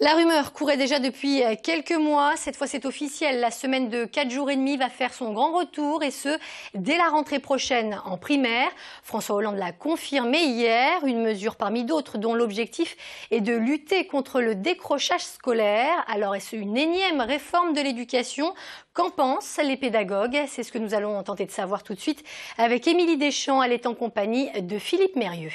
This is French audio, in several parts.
La rumeur courait déjà depuis quelques mois. Cette fois, c'est officiel. La semaine de 4 jours et demi va faire son grand retour et ce, dès la rentrée prochaine en primaire. François Hollande l'a confirmé hier. Une mesure parmi d'autres dont l'objectif est de lutter contre le décrochage scolaire. Alors, est-ce une énième réforme de l'éducation? Qu'en pensent les pédagogues? C'est ce que nous allons tenter de savoir tout de suite avec Émilie Deschamps. Elle est en compagnie de Philippe Mérieux.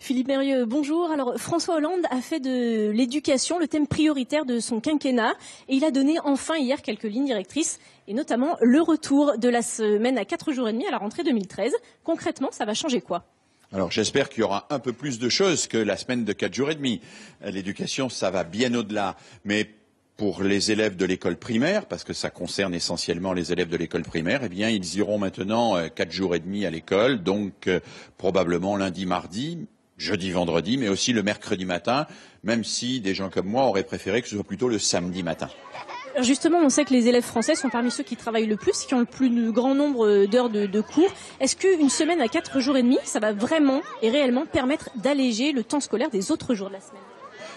Philippe Mérieux, bonjour. Alors, François Hollande a fait de l'éducation le thème prioritaire de son quinquennat et il a donné enfin hier quelques lignes directrices et notamment le retour de la semaine à 4 jours et demi à la rentrée 2013. Concrètement, ça va changer quoi? Alors j'espère qu'il y aura un peu plus de choses que la semaine de 4 jours et demi. L'éducation, ça va bien au-delà. Mais pour les élèves de l'école primaire, parce que ça concerne essentiellement les élèves de l'école primaire, eh bien ils iront maintenant 4 jours et demi à l'école, donc probablement lundi, mardi, jeudi, vendredi, mais aussi le mercredi matin, même si des gens comme moi auraient préféré que ce soit plutôt le samedi matin. Alors justement, on sait que les élèves français sont parmi ceux qui travaillent le plus, qui ont le plus grand nombre d'heures de cours. Est-ce qu'une semaine à 4 jours et demi, ça va vraiment et réellement permettre d'alléger le temps scolaire des autres jours de la semaine?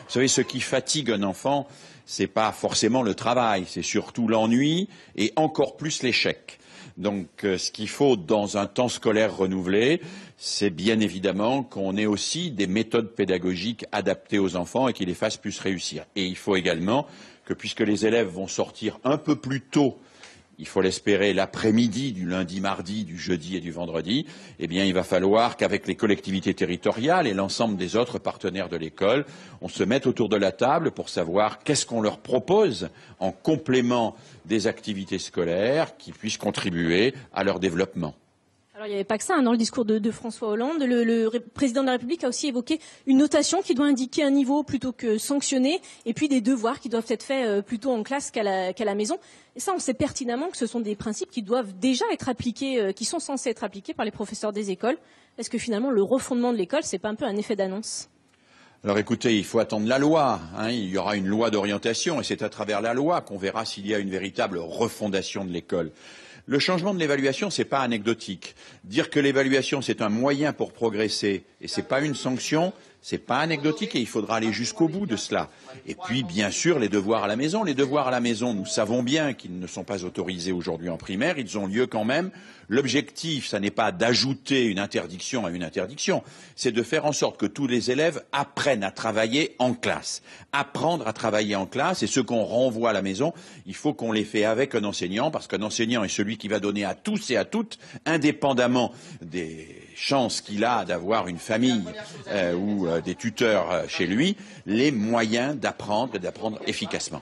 Vous savez, ce qui fatigue un enfant, c'est pas forcément le travail, c'est surtout l'ennui et encore plus l'échec. Donc, ce qu'il faut dans un temps scolaire renouvelé, c'est bien évidemment qu'on ait aussi des méthodes pédagogiques adaptées aux enfants et qui les fassent plus réussir. Et il faut également que, puisque les élèves vont sortir un peu plus tôt, il faut l'espérer l'après-midi du lundi, mardi, du jeudi et du vendredi, eh bien, il va falloir qu'avec les collectivités territoriales et l'ensemble des autres partenaires de l'école, on se mette autour de la table pour savoir qu'est-ce qu'on leur propose en complément des activités scolaires qui puissent contribuer à leur développement. Alors, il n'y avait pas que ça, dans le discours de François Hollande. Le président de la République a aussi évoqué une notation qui doit indiquer un niveau plutôt que sanctionner, et puis des devoirs qui doivent être faits plutôt en classe qu'à la maison. Et ça, on sait pertinemment que ce sont des principes qui doivent déjà être appliqués, qui sont censés être appliqués par les professeurs des écoles. Est-ce que finalement, le refondement de l'école, c'est pas un peu un effet d'annonce? Alors écoutez, il faut attendre la loi. Il y aura une loi d'orientation et c'est à travers la loi qu'on verra s'il y a une véritable refondation de l'école. Le changement de l'évaluation, c'est pas anecdotique. Dire que l'évaluation, c'est un moyen pour progresser et c'est pas une sanction, c'est pas anecdotique et il faudra aller jusqu'au bout de cela. Et puis, bien sûr, les devoirs à la maison. Les devoirs à la maison, nous savons bien qu'ils ne sont pas autorisés aujourd'hui en primaire. Ils ont lieu quand même. L'objectif, ça n'est pas d'ajouter une interdiction à une interdiction. C'est de faire en sorte que tous les élèves apprennent à travailler en classe. Apprendre à travailler en classe et ce qu'on renvoie à la maison, il faut qu'on les fait avec un enseignant parce qu'un enseignant est celui qui va donner à tous et à toutes, indépendamment des chances qu'il a d'avoir une famille ou des tuteurs chez lui, les moyens d'apprendre et d'apprendre efficacement.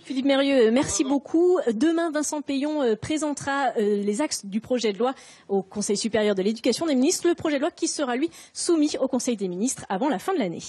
Philippe Mérieux, merci beaucoup. Demain, Vincent Peillon présentera les axes du projet de loi au Conseil supérieur de l'éducation des ministres, le projet de loi qui sera, lui, soumis au Conseil des ministres avant la fin de l'année.